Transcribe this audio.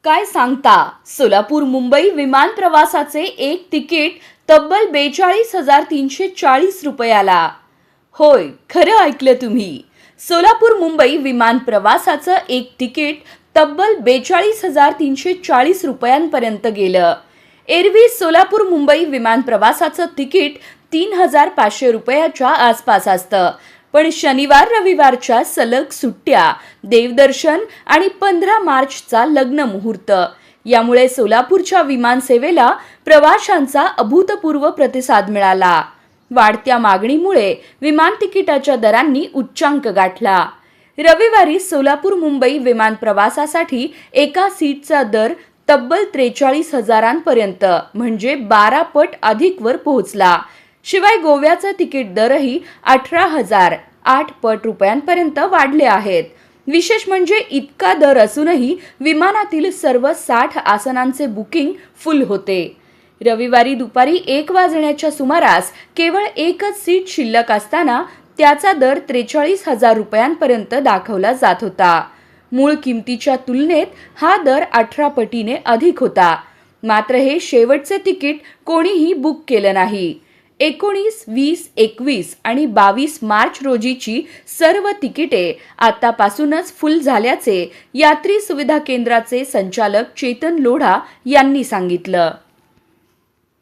काय सांगता? सोलापूर मुंबई विमान प्रवासाचे एक तिकीट तब्बल 42,340 रुपयाला. होय, खरं ऐकलं तुम्ही. सोलापूर मुंबई विमान प्रवासाचं एक तिकीट तब्बल 42,340 रुपयांपर्यंत गेलं. एरवी सोलापूर मुंबई विमान प्रवासाचं तिकीट 3,500 रुपयाच्या आसपास असतं. पण शनिवार रविवारच्या सलग सुट्ट्या, देवदर्शन आणि 15 मार्चचा लग्न मुहूर्त यामुळे सोलापूरच्या विमानसेवेला प्रवाशांचा अभूतपूर्व प्रतिसाद मिळाला. वाढत्या मागणीमुळे विमान तिकिटाच्या दरांनी उच्चांक गाठला. रविवारी सोलापूर मुंबई विमान प्रवासासाठी एका सीटचा दर तब्बल 43,000 म्हणजे 12 पट अधिकवर पोहोचला. शिवाय गोव्याचा तिकीट दरही 18,000 8 पट रुपयांपर्यंत वाढले आहेत. विशेष म्हणजे इतका दर असूनही विमानातील सर्व 60 आसनांचे बुकिंग फुल होते. रविवारी दुपारी 1 वाजण्याच्या सुमारास केवळ एकच सीट शिल्लक असताना त्याचा दर 43,000 रुपयांपर्यंत दाखवला जात होता. मूळ किमतीच्या तुलनेत हा दर 18 पटीने अधिक होता. मात्र हे शेवटचे तिकीट कोणीही बुक केलं नाही. 19, 20, 21 आणि 22 मार्च रोजीची सर्व तिकिटे आतापासूनच फुल झाल्याचे यात्री सुविधा केंद्राचे संचालक चेतन लोढा यांनी सांगितलं.